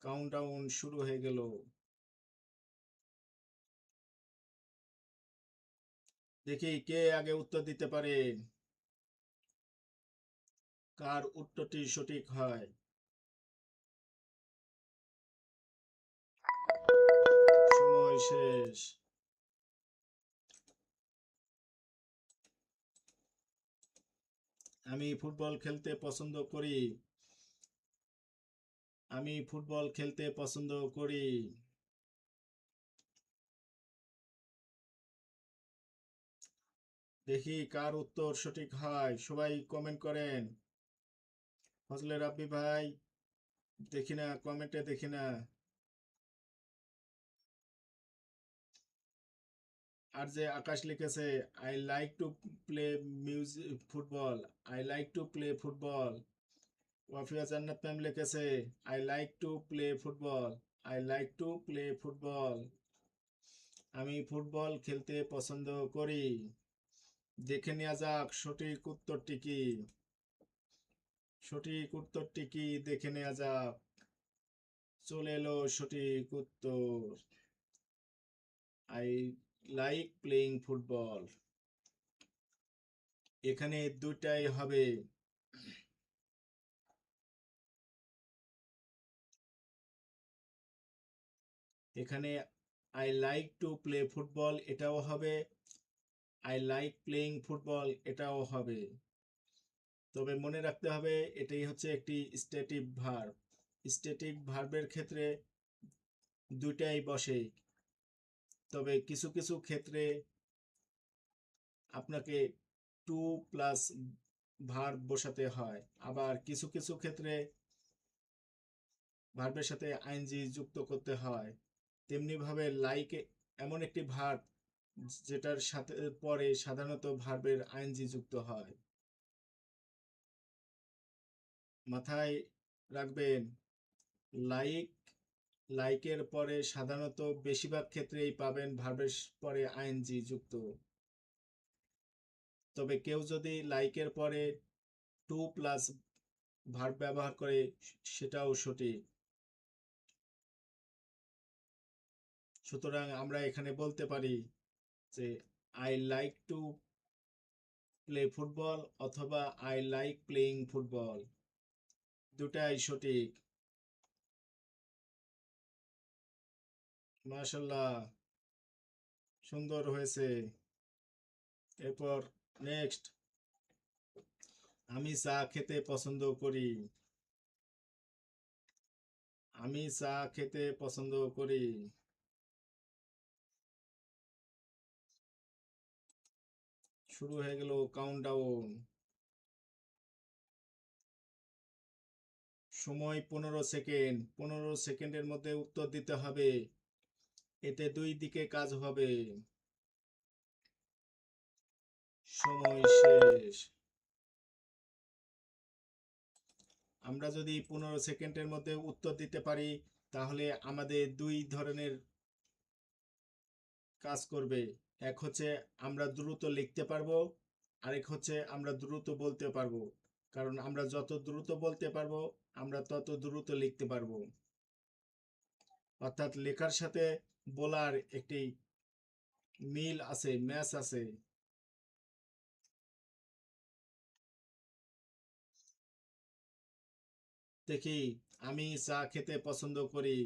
কাউন্টডাউন শুরু হয়ে গেল। দেখি কে আগে উত্তর দিতে পারে, কার উত্তরটি সঠিক হয়। সময় শেষ। আমি ফুটবল খেলতে পছন্দ করি, আমি ফুটবল খেলতে পছন্দ করি। দেখি কার উত্তর সঠিক হয়, সবাই কমেন্ট করেন। ফজলে রাব্বি ভাই দেখি না, কমেন্টে দেখি না। আর যে আকাশ লিখেছে I like to play music football, I like to play football. Wafiya Jannat ma'am লিখেছে I like to play football, I like to play football. আমি ফুটবল খেলতে পছন্দ করি। দেখে নেওয়া যাক সঠিক উত্তরটি কি, সঠিক উত্তরটি কি দেখে নেওয়া যাক। চলে এলো সঠিক উত্তর, আই লাইক প্লেইং ফুটবল। এখানে দুটাই হবে। এখানে I like to play football এটাও হবে, আই লাইক প্লেইং ফুটবল এটাও হবে। তবে মনে রাখতে হবে এটাই হচ্ছে একটি স্ট্যাটিক ভার্ব। স্ট্যাটিক ভার্বের ক্ষেত্রে দুইটাই বসে, তবে কিছু কিছু ক্ষেত্রে আপনাকে টু প্লাস ভার্ব বসাতে হয়, আবার কিছু কিছু ক্ষেত্রে ভার্বের সাথে আইএনজি যুক্ত করতে হয়। তেমনি ভাবে লাইক এমন একটি ভার্ব যেটার সাথে পরে সাধারণত ভার্বের আইএনজি যুক্ত হয়। মাথায় রাখবেন, লাইক, লাইকের পরে সাধারণত বেশিরভাগ ক্ষেত্রেই পাবেন ভার্বের পরে আইএনজি যুক্ত। তবে কেউ যদি লাইকের পরে টু প্লাস ভার্ব ব্যবহার করে সেটাও সঠিক। সুতরাং আমরা এখানে বলতে পারি যে I like to play football অথবা আই লাইক প্লেইং ফুটবল, দুটাই সঠিক। মাশাল্লাহ, সুন্দর হয়েছে। এরপর নেক্সট, আমি চা খেতে পছন্দ করি। আমি চা খেতে পছন্দ করি। শুরু হয়ে গেল কাউন্টডাউন। সময় 15 সেকেন্ড। 15 সেকেন্ডের মধ্যে উত্তর দিতে হবে, এতে দুই দিকে কাজ হবে। সময় শেষ। আমরা যদি 15 সেকেন্ডের মধ্যে উত্তর দিতে পারি তাহলে আমাদের দুই ধরনের কাজ করবে। এক হচ্ছে আমরা দ্রুত লিখতে পারবো, আরেক হচ্ছে আমরা দ্রুত বলতে পারবো। কারণ আমরা যত দ্রুত বলতে পারবো আমরা তত দ্রুত লিখতে পারবো। অর্থাৎ লেখার সাথে বলার একটি মিল আছে, ম্যাচ আছে। দেখি, আমি চা খেতে পছন্দ করি,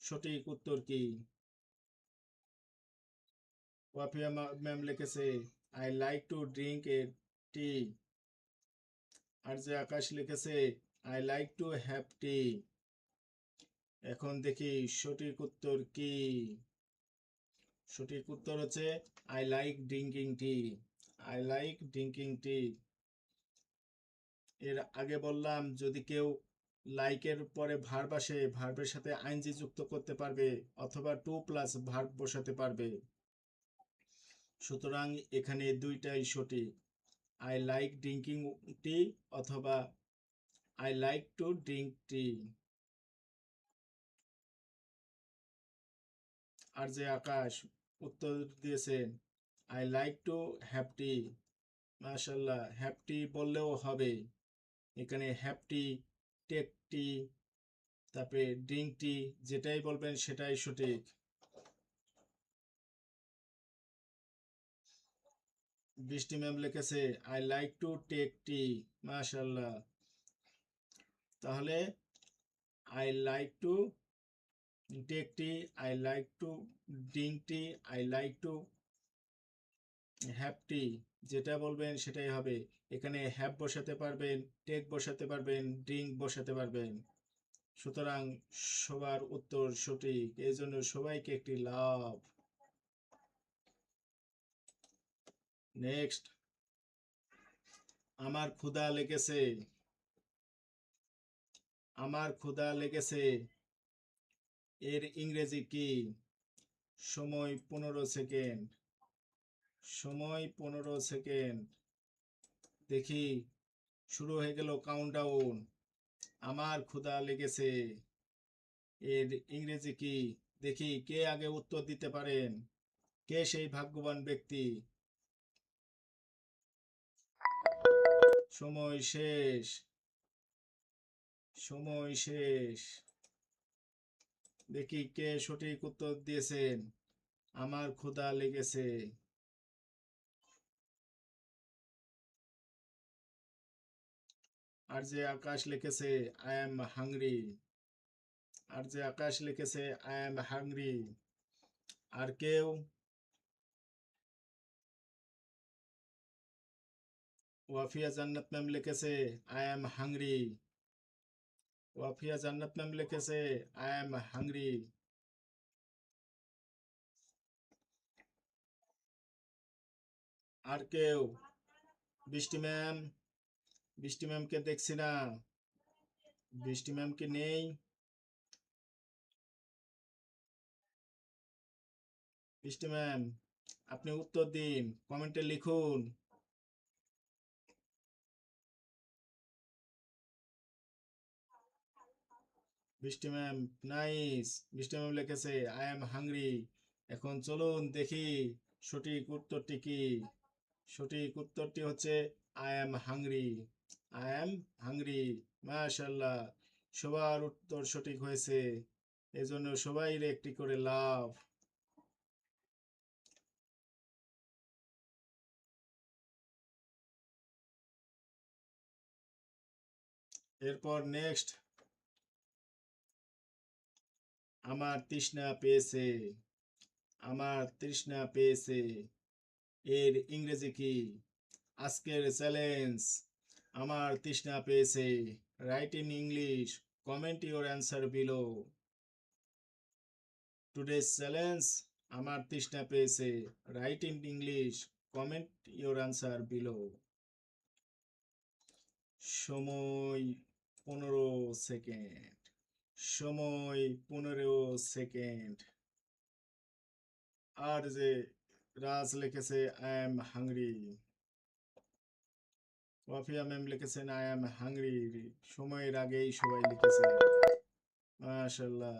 সঠিক উত্তর কি? ওয়াফিয়া ম্যাম লিখেছে I like to drink a tea. আর যে আকাশ লিখেছে I like to have tea. এখন দেখি সঠিক উত্তর কি। সঠিক উত্তর হচ্ছে I like drinking tea. I like drinking tea. এর আগে বললাম যদি কেউ লাইকের পরে ভার্ব আসে ভার্বের সাথে আইএনজি যুক্ত করতে পারবে অথবা টু প্লাস ভার্ব বসাতে পারবে। সুতরাং এখানে দুইটাই সঠিক, আই লাইক ড্রিঙ্কিং টি অথবা I like to drink tea. আর যে আকাশ উত্তর দিয়েছেন I like to have tea. মাশাল্লাহ, হ্যাভ টি বললেও হবে। এখানে হ্যাভ টি, টেক টি, তারপরে ড্রিঙ্ক টি, যেটাই বলবেন সেটাই সঠিক। বৃষ্টি ম্যাম লিখেছে I like to take tea. মাশাল্লাহ, তাহলে I like to take tea, I like to drink tea, I like to have tea, যেটা বলবেন সেটাই হবে। এখানে হ্যাভ বসাতে পারবেন, টেক বসাতে পারবেন, ড্রিঙ্ক বসাতে পারবেন। সুতরাং সবার উত্তর সঠিক, এই জন্য সবাইকে একটি লাভ। নেক্সট, আমার ক্ষুধা লেগেছে। আমার ক্ষুধা লেগেছে এর ইংরেজি কি? সময় 15 সেকেন্ড। সময় 15 সেকেন্ড। দেখি, শুরু হয়ে গেল কাউন্টডাউন। আমার ক্ষুধা লেগেছে এর ইংরেজি কি? দেখি কে আগে উত্তর দিতে পারেন, কে সেই ভাগ্যবান ব্যক্তি। সময় শেষ। সময় শেষ। দেখি কে সঠিক উত্তর দিয়েছেন। আমার ক্ষুধা লেগেছে। আর যে আকাশ লিখেছে আই এম হাংরি। আর যে আকাশ লিখেছে আই এম হাংরি। আর কেউ? ওয়াফিয়া জান্নাত ম্যাম লিখেছে I am hungry. Wafiya Jannat ma'am লিখেছে আই এম হাংরি। আর কেউ? বৃষ্টি ম্যাম, বৃষ্টি ম্যামকে দেখছি না। বৃষ্টি ম্যাম কি নেই? বৃষ্টি ম্যাম, আপনি উত্তর দিন, কমেন্টে লিখুন। বৃষ্টি ম্যাম, নাইস। বৃষ্টি ম্যাম লিখেছে আই এম হাংরি। এখন চলুন দেখি সঠিক উত্তরটি কি। সঠিক উত্তরটি হচ্ছে I am hungry. I am hungry. মাশাআল্লাহ, সবার উত্তর সঠিক হয়েছে, এজন্য সবাই একটি করে লাভ। এরপর নেক্সট, আমার তৃষ্ণা পেয়েছে। আমার তৃষ্ণা পেয়েছে এর ইংরেজি কি? আজকের চ্যালেঞ্জ, আমার তৃষ্ণা পেয়েছে। Right in English, comment your answer below. Today's challenge, আমার তৃষ্ণা পেয়েছে। Right in English, comment your answer below. সময় 15 সেকেন্ড। সময় 15 সেকেন্ড। আর যে রাজ লিখেছে I am hungry. Wafiya ma'am লিখেছেন আই এম হাংরি। সময়ের আগেই সবাই লিখেছে, মাশাআল্লাহ।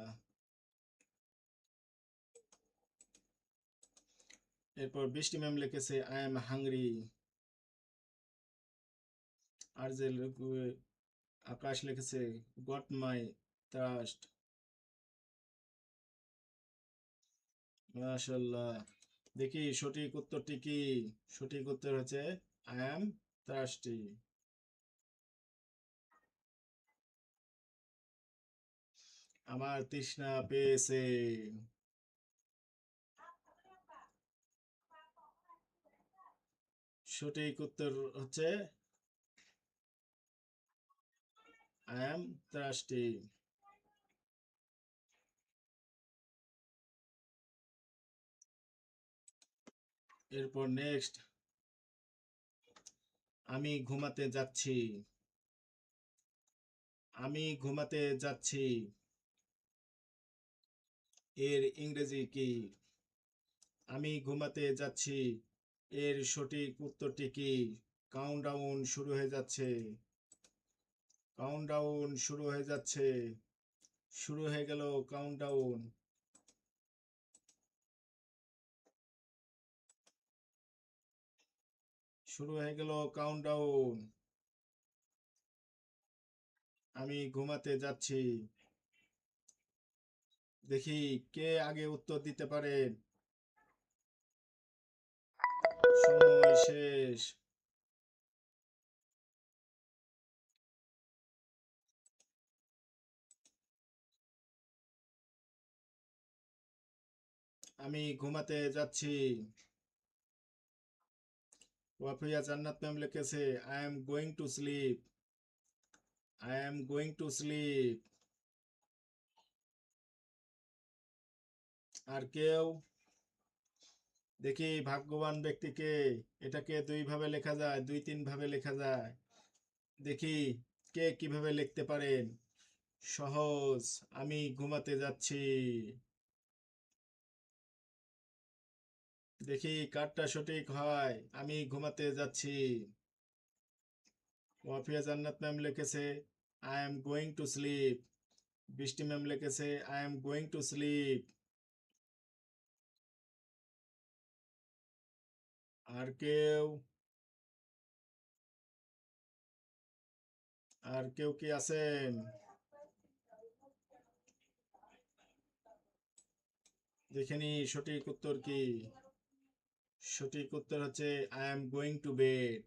এরপর বৃষ্টি ম্যাম লিখেছে আই এম হাংরি। আর যে আকাশ লিখেছে গট মাই থ্রাস্ট। মাশাআল্লাহ, দেখি সঠিক উত্তরটি কি। সঠিক উত্তর হচ্ছে আই এম থার্স্টি। আমার তৃষ্ণা পেয়েছে। সঠিক উত্তর হচ্ছে আই এম থার্স্টি। এরপর নেক্সট, আমি ঘুমাতে যাচ্ছি। আমি ঘুমাতে যাচ্ছি এর ইংরেজি কি? আমি ঘুমাতে যাচ্ছি এর সঠিক উত্তরটি কি? কাউন্টডাউন শুরু হয়ে যাচ্ছে। কাউন্টডাউন শুরু হয়ে যাচ্ছে। শুরু হয়ে গেল কাউন্টডাউন। শুরু হয়ে গেল কাউন্টডাউন। আমি ঘুমাতে যাচ্ছি। দেখি কে আগে উত্তর দিতে পারেন। সময় শেষ। আমি ঘুমাতে যাচ্ছি। ওয়াফিয়া জান্নাত ম্যাম লিখেছে I am going to sleep. I am going to sleep. আর কেউ? দেখি ভাগ্যবান ব্যক্তিকে। এটাকে দুই ভাবে লেখা যায়, দুই তিন ভাবে লেখা যায়। দেখি কে কিভাবে লিখতে পারেন। সহজ, আমি ঘুমাতে যাচ্ছি। দেখি কারটা সঠিক হয়। আমি ঘুমাতে যাচ্ছি। ওয়াফিয়া জান্নাত ম্যাম লিখেছে I am going to sleep. Brishti ma'am লিখেছে I am going to sleep. আর কেউ? আর কেউ কি আছেন? দেখে নি সঠিক উত্তর কি। সঠিক উত্তর হচ্ছে I am going to bed.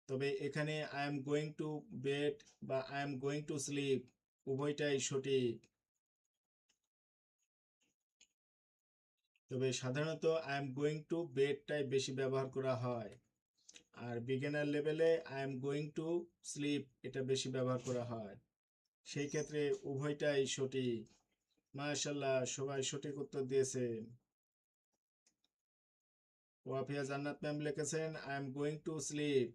তবে এখানে I am going to bed বা I am going to sleep উভয়টাই সঠিক। তবে সাধারণত আই এম গোয়িং টু বেডটাই বেশি ব্যবহার করা হয়। আর বিগিনার লেভেলে I am going to sleep এটা বেশি ব্যবহার করা হয়। সেই ক্ষেত্রে উভয়টাই সঠিক। মাশাআল্লাহ, সবাই সঠিক উত্তর দিয়েছেন। ওয়াফিয়া জান্নাত ম্যাম লিখেছেন I am going to sleep.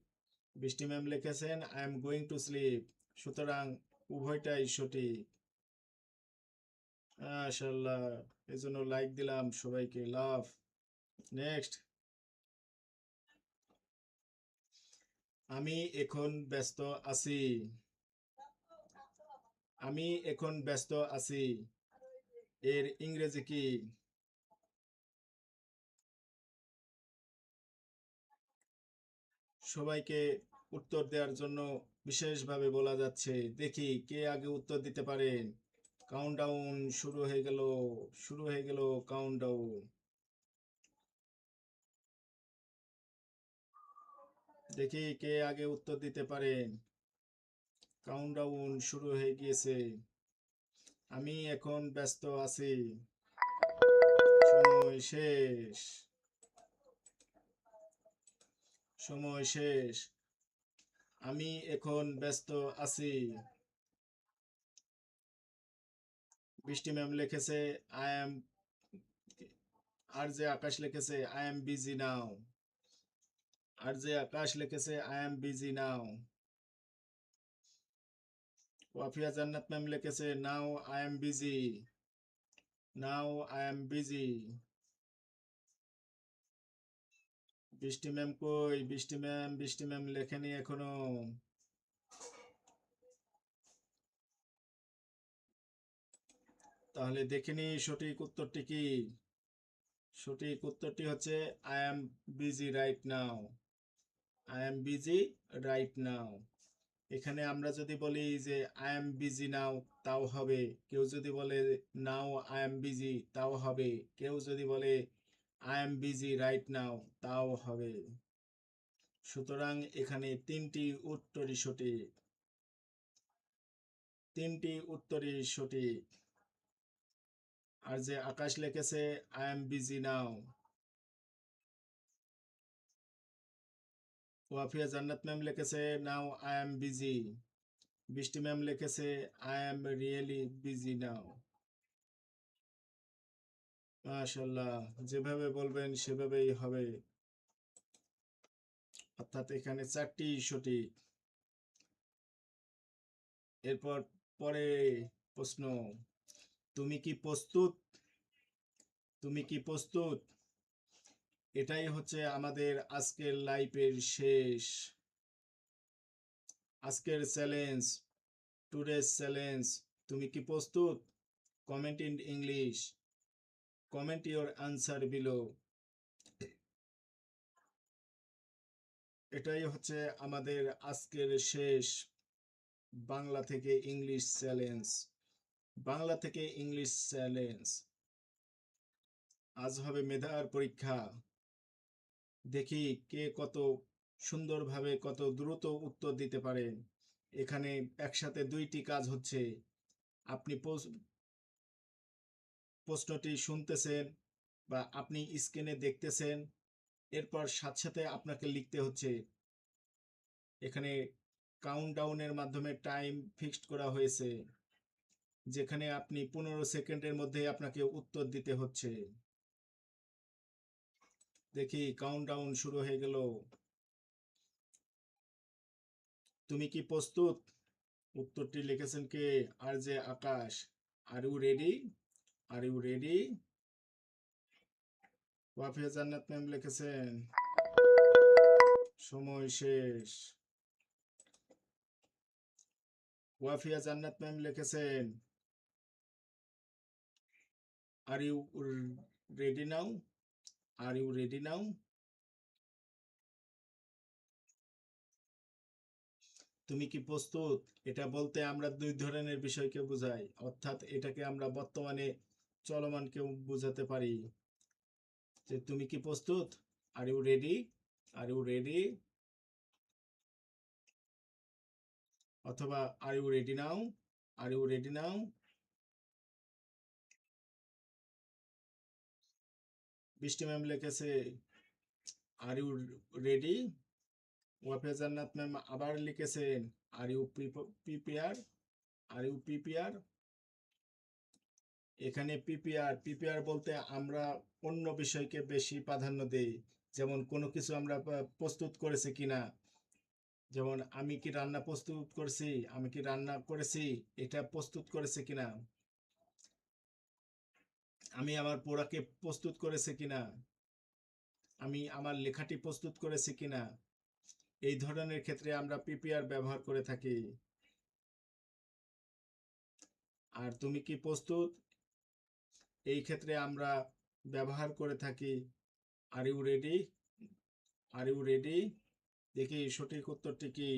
Brishti ma'am লিখেছেন I am going to slip. সুতরাং উভয়টাই সঠিক। মাশাআল্লাহ, এজন্য লাইক দিলাম সবাইকে, লাভ। নেক্সট। আমি এখন ব্যস্ত আছি। আমি এখন ব্যস্ত আছি, এর ইংরেজি কি? সবাইকে উত্তর দেওয়ার জন্য বিশেষভাবে বলা যাচ্ছে। দেখি কে আগে উত্তর দিতে পারেন। কাউন্টডাউন শুরু হয়ে গেল, শুরু হয়ে গেল কাউন্টডাউন। দেখি কে আগে উত্তর দিতে পারেন। কাউন্টডাউন শুরু হয়ে গিয়েছে। আমি এখন ব্যস্ত আছি, সময় শেষ, সময় শেষ। আমি এখন ব্যস্ত আছি। বৃষ্টি ম্যাম লিখেছে আই এম, আর যে আকাশ লিখেছে আই এম বিজি নাও। আর যে আকাশ লিখেছে I am busy now. Wafiya Jannat ma'am লিখেছে now I am busy, now I am busy. বৃষ্টি ম্যাম কই? বৃষ্টি ম্যাম, বৃষ্টি ম্যাম লেখেনি এখনো। তাহলে দেখিনি সঠিক উত্তরটি কি। সঠিক উত্তরটি হচ্ছে I am busy right now. I am busy right now. এখানে আমরা যদি বলি যে আই এম বিজি নাও, তাও হবে। কেউ যদি বলে নাও আই এম বিজি, তাও হবে। কেউ যদি বলে I am busy right now, তাও হবে। সুতরাং এখানে তিনটি উত্তরই সঠিক, তিনটি উত্তরই সঠিক। আর যে আকাশ লিখেছে I am busy now. Wafiya Jannat ma'am লিখেছে নাও আই এম বিজি। বৃষ্টি ম্যাম লিখেছে I am really busy now. মাশাল্লাহ, যেভাবে বলবেন সেভাবেই হবে। অর্থাৎ এখানে চারটি সঠিক। এরপর পরে প্রশ্ন, তুমি কি প্রস্তুত? তুমি কি প্রস্তুত? এটাই হচ্ছে আমাদের আজকের লাইফের শেষ, আজকের চ্যালেঞ্জ, টুডেজ চ্যালেঞ্জ। তুমি কি প্রস্তুত? Comment in English, comment your answer below. এটাই হচ্ছে আমাদের আজকের শেষ বাংলা থেকে ইংলিশ চ্যালেঞ্জ, বাংলা থেকে ইংলিশ চ্যালেঞ্জ। আজ হবে মেধার পরীক্ষা। দেখি কে কত সুন্দরভাবে, কত দ্রুত উত্তর দিতে পারেন। এখানে একসাথে দুইটি কাজ হচ্ছে। আপনি প্রশ্নটি শুনতেছেন বা আপনি স্ক্রিনে দেখতেছেন, এরপর সাথে সাথে আপনাকে লিখতে হচ্ছে। এখানে কাউন্টডাউনের মাধ্যমে টাইম ফিক্সড করা হয়েছে, যেখানে আপনি 15 সেকেন্ডের মধ্যে আপনাকে উত্তর দিতে হচ্ছে। দেখি কাউন্টডাউন শুরু হয়ে গেল। তুমি কি প্রস্তুত? উত্তরটি লিখেছেন কে? আর যে Akash. Are you ready? Are you ready? Wafia Jannat ma'am লিখেছেন সময় শেষ। ওয়াফিয়া জান্নাত ম্যাম লিখেছেন are you ready now? Are you ready now? তুমি কি প্রস্তুত? এটা বলতে আমরা দুই ধরনের বিষয়কে বোঝাই, অর্থাৎ এটাকে আমরা বর্তমানে চলমানকেও বোঝাতে পারি যে তুমি কি প্রস্তুত? Are you ready? Are you ready? অথবা are you ready now? Are you ready now? Brishti ma'am লিখেছে আর you ready? Wafia Jannat ma'am আবার লিখেছেন are you prepare? Are you prepare? এখানে প্রিপেয়ার, প্রিপেয়ার বলতে আমরা অন্য বিষয়কে বেশি প্রাধান্য দেই। যেমন কোনো কিছু আমরা প্রস্তুত করেছি কিনা। যেমন আমি কি রান্না প্রস্তুত করছি, আমি কি রান্না করেছি, এটা প্রস্তুত করেছে কিনা। আমি আমার পড়াকে প্রস্তুত করেছি কিনা, আমি আমার লেখাটি প্রস্তুত করেছি কিনা, এই ধরনের ক্ষেত্রে আমরা প্রিপেয়ার ব্যবহার করে থাকি। আর তুমি কি প্রস্তুত, এই ক্ষেত্রে আমরা ব্যবহার করে থাকি are you ready, are you ready. দেখি সঠিক উত্তরটি কি।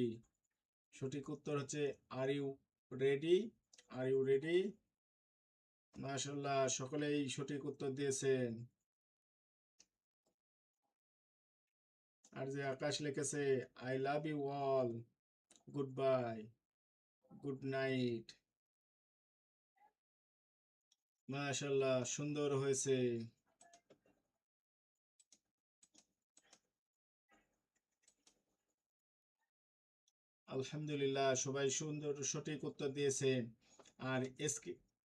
সঠিক উত্তর হচ্ছে are you ready, are you ready. মাশাআল্লাহ, সকলেই সঠিক উত্তর দিয়েছেন। আর যে আকাশ লিখেছে I love you all, goodbye, good night. মাশাআল্লাহ, সুন্দর হয়েছে। আলহামদুলিল্লাহ, সবাই সুন্দর সঠিক উত্তর দিয়েছেন। আর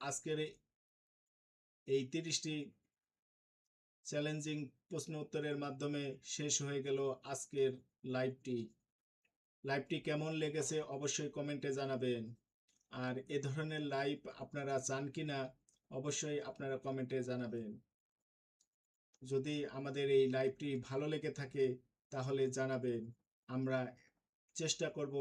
আজকের এই 30টি চ্যালেঞ্জিং প্রশ্ন উত্তরের মাধ্যমে শেষ হয়ে গেল আজকের লাইভটি। লাইভটি কেমন লেগেছে অবশ্যই কমেন্টে জানাবেন। আর এ ধরনের লাইভ আপনারা চান কিনা অবশ্যই আপনারা কমেন্টে জানাবেন। যদি আমাদের এই লাইভটি ভালো লেগে থাকে তাহলে জানাবেন। আমরা চেষ্টা করব